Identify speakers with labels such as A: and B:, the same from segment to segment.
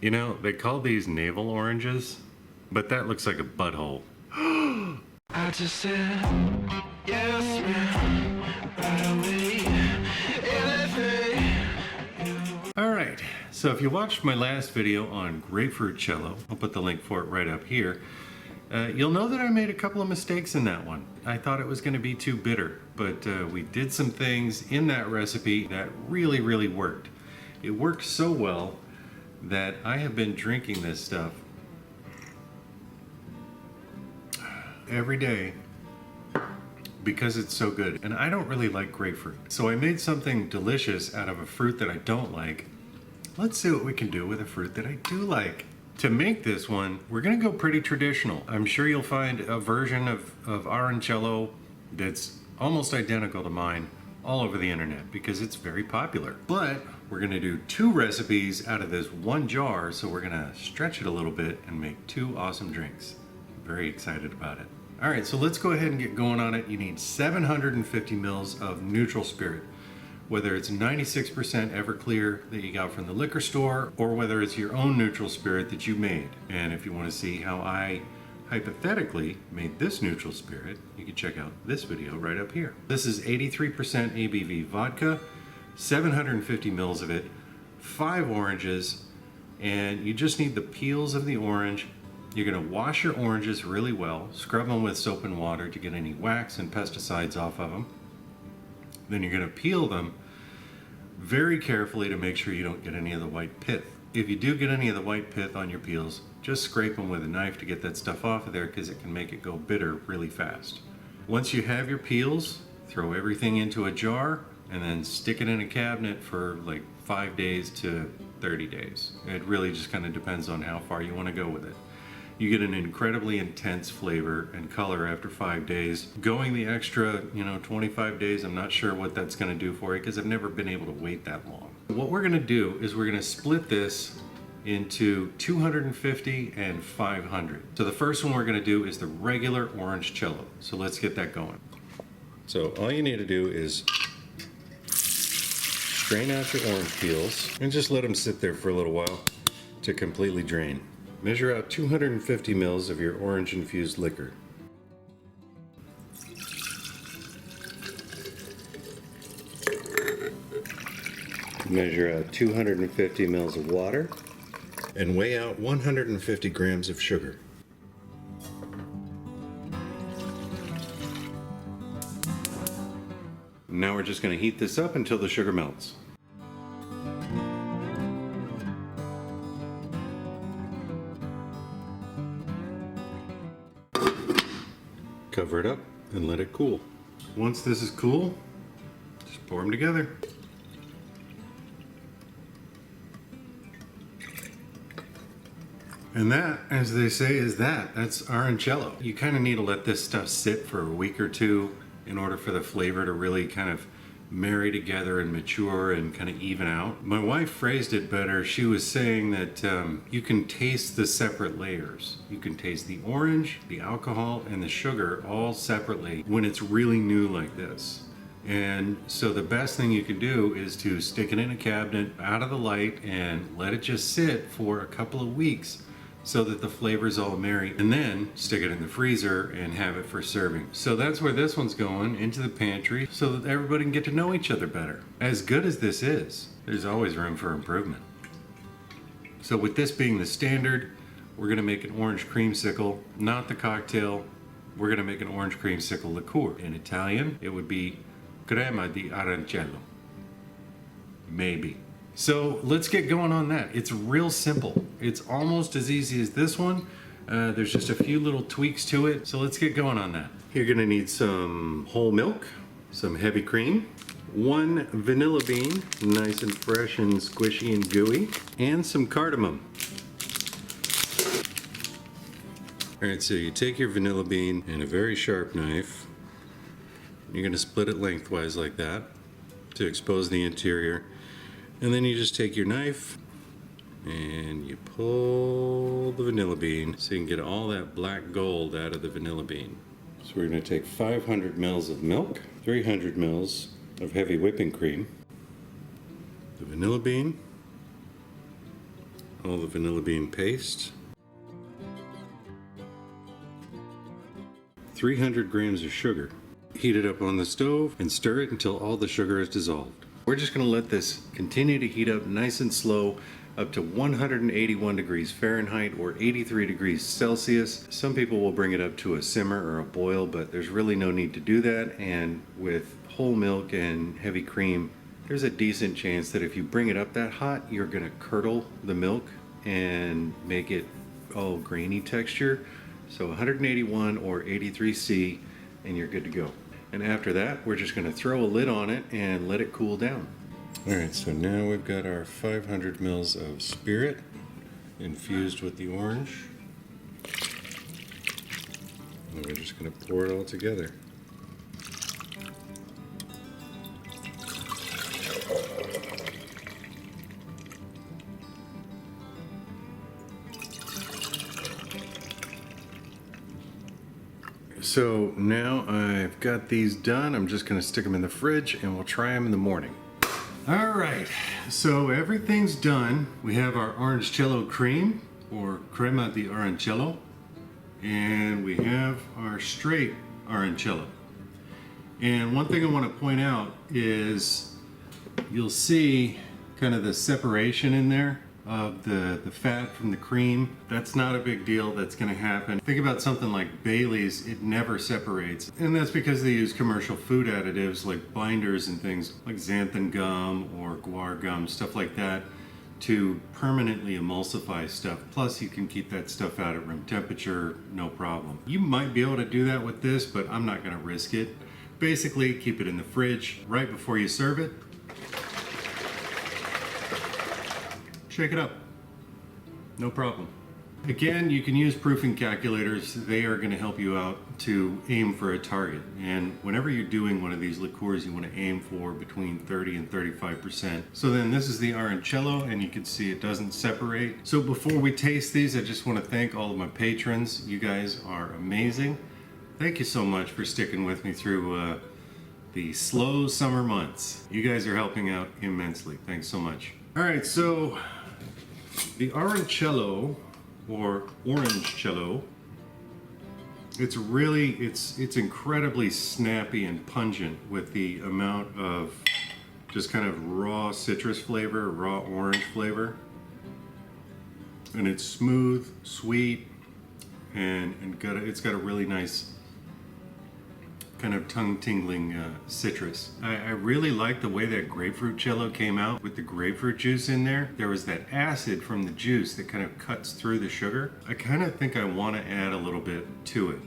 A: You know, they call these navel oranges, but that looks like a butthole.
B: I just said, yes, man, right away, anything.
A: Alright, so if you watched my last video on grapefruit cello, I'll put the link for it right up here, you'll know that I made a couple of mistakes in that one. I thought it was going to be too bitter, but we did some things in that recipe that really worked. It worked so well that I have been drinking this stuff every day because it's so good. And I don't really like grapefruit. So I made something delicious out of a fruit that I don't like. Let's see what we can do with a fruit that I do like. To make this one, we're gonna go pretty traditional. I'm sure you'll find a version of Orangecello that's almost identical to mine all over the internet because it's very popular. But we're gonna do 2 recipes out of this one jar, so we're gonna stretch it a little bit and make 2 awesome drinks. I'm very excited about it. All right, so let's go ahead and get going on it. You need 750 mils of neutral spirit, whether it's 96% Everclear that you got from the liquor store, or whether it's your own neutral spirit that you made. And if you want to see how I hypothetically made this neutral spirit, you can check out this video right up here. This is 83% ABV vodka, 750 mils of it, 5 oranges, and you just need the peels of the orange. You're gonna wash your oranges really well, scrub them with soap and water to get any wax and pesticides off of them. Then you're gonna peel them very carefully to make sure you don't get any of the white pith. If you do get any of the white pith on your peels, just scrape them with a knife to get that stuff off of there because it can make it go bitter really fast. Once you have your peels, throw everything into a jar and then stick it in a cabinet for like 5 days to 30 days. It really just kind of depends on how far you want to go with it. You get an incredibly intense flavor and color after 5 days. Going the extra, 25 days, I'm not sure what that's gonna do for you because I've never been able to wait that long. What we're gonna do is we're gonna split this into 250 and 500. So the first one we're gonna do is the regular OrangeCello. So let's get that going. So all you need to do is strain out your orange peels and just let them sit there for a little while to completely drain. Measure out 250 mils of your orange infused liquor. Measure out 250 mils of water and weigh out 150 grams of sugar. Now we're just going to heat this up until the sugar melts. Cover it up and let it cool. Once this is cool, just pour them together. And that, as they say, that's Arancello. You kind of need to let this stuff sit for a week or 2 in order for the flavor to really kind of marry together and mature and kind of even out. My wife phrased it better. She was saying that you can taste the separate layers. You can taste the orange, the alcohol, and the sugar all separately when it's really new like this. And so the best thing you can do is to stick it in a cabinet out of the light and let it just sit for a couple of weeks so that the flavors all marry, and then stick it in the freezer and have it for serving. So that's where this one's going, into the pantry, so that everybody can get to know each other better. As good as this is, there's always room for improvement. So with this being the standard, we're gonna make an orange creamsicle, not the cocktail. We're gonna make an orange creamsicle liqueur. In Italian, it would be Crema di Arancello. Maybe. So let's get going on that. It's real simple. It's almost as easy as this one. There's just a few little tweaks to it. So let's get going on that. You're gonna need some whole milk, some heavy cream, 1 vanilla bean, nice and fresh and squishy and gooey, and some cardamom. All right, so you take your vanilla bean and a very sharp knife. You're gonna split it lengthwise like that to expose the interior. And then you just take your knife and you pull the vanilla bean so you can get all that black gold out of the vanilla bean. So we're going to take 500 mils of milk, 300 mils of heavy whipping cream, the vanilla bean, all the vanilla bean paste. 300 grams of sugar. Heat it up on the stove and stir it until all the sugar is dissolved. We're just going to let this continue to heat up nice and slow up to 181 degrees Fahrenheit or 83 degrees Celsius. Some people will bring it up to a simmer or a boil, but there's really no need to do that. And with whole milk and heavy cream, there's a decent chance that if you bring it up that hot, you're going to curdle the milk and make it all grainy texture. So 181 or 83C and you're good to go. And after that, we're just going to throw a lid on it and let it cool down. All right, so now we've got our 500 mils of spirit infused with the orange. And we're just going to pour it all together. So now I've got these done. I'm just going to stick them in the fridge and we'll try them in the morning. All right, so everything's done. We have our OrangeCello cream, or Crema di Arancello, and we have our straight Arancello. And one thing I want to point out is you'll see kind of the separation in there of the fat from the cream. That's not a big deal. That's going to happen. Think about something like Bailey's. It never separates. And that's because they use commercial food additives like binders and things like xanthan gum or guar gum, stuff like that, to permanently emulsify stuff. Plus you can keep that stuff out at room temperature, no problem. You might be able to do that with this, but I'm not going to risk it. Basically, keep it in the fridge right before you serve it. Shake it up. No problem. Again, you can use proofing calculators. They are going to help you out to aim for a target. And whenever you're doing one of these liqueurs, you want to aim for between 30 and 35%. So then this is the Arancello, and you can see it doesn't separate. So before we taste these, I just want to thank all of my patrons. You guys are amazing. Thank you so much for sticking with me through the slow summer months. You guys are helping out immensely. Thanks so much. All right, so the Arancello, or OrangeCello, it's incredibly snappy and pungent with the amount of just kind of raw citrus flavor, raw orange flavor. And it's smooth, sweet, and it's got a really nice kind of tongue-tingling citrus. I really like the way that grapefruit cello came out with the grapefruit juice in there. There was that acid from the juice that kind of cuts through the sugar. I kind of think I want to add a little bit to it.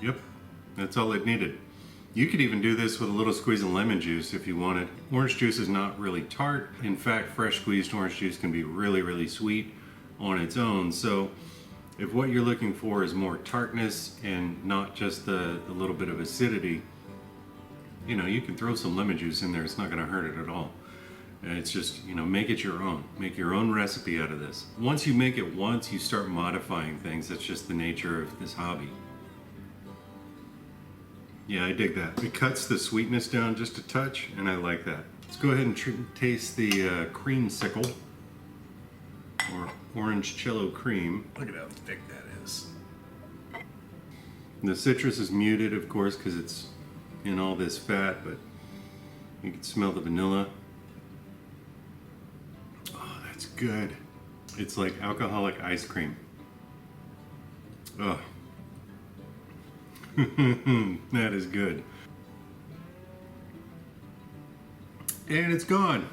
A: Yep, that's all it needed. You could even do this with a little squeeze of lemon juice if you wanted. Orange juice is not really tart. In fact, fresh squeezed orange juice can be really, really sweet on its own. So if what you're looking for is more tartness and not just the little bit of acidity, you know, you can throw some lemon juice in there. It's not going to hurt it at all. And it's just, you know, make it your own. Make your own recipe out of this. Once you make it once, you start modifying things. That's just the nature of this hobby. Yeah, I dig that. It cuts the sweetness down just a touch, and I like that. Let's go ahead and taste the creamsicle, or OrangeCello cream. Look at how thick that is. The citrus is muted, of course, because it's in all this fat, but you can smell the vanilla. Oh, that's good. It's like alcoholic ice cream. Oh. That is good. And it's gone.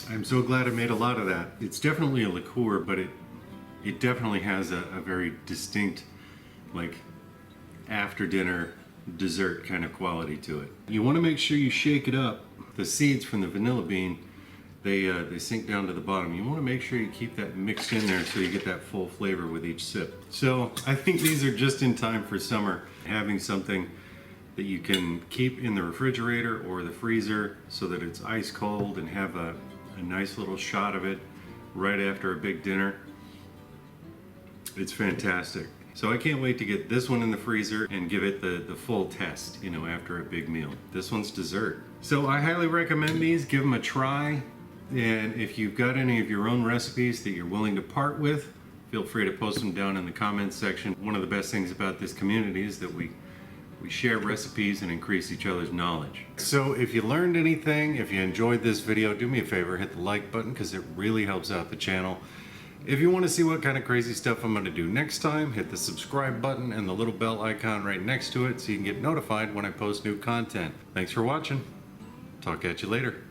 A: I'm so glad I made a lot of that. It's definitely a liqueur, but it definitely has a very distinct, like, after dinner dessert kind of quality to it. You want to make sure you shake it up. The seeds from the vanilla bean, they sink down to the bottom. You want to make sure you keep that mixed in there so you get that full flavor with each sip. So I think these are just in time for summer. Having something that you can keep in the refrigerator or the freezer so that it's ice cold and have a nice little shot of it right after a big dinner. It's fantastic. So I can't wait to get this one in the freezer and give it the full test, you know, after a big meal. This one's dessert. So I highly recommend these. Give them a try. And if you've got any of your own recipes that you're willing to part with, feel free to post them down in the comments section. One of the best things about this community is that we share recipes and increase each other's knowledge. So if you learned anything, if you enjoyed this video, do me a favor, hit the like button because it really helps out the channel. If you want to see what kind of crazy stuff I'm going to do next time, hit the subscribe button and the little bell icon right next to it so you can get notified when I post new content. Thanks for watching. Talk at you later.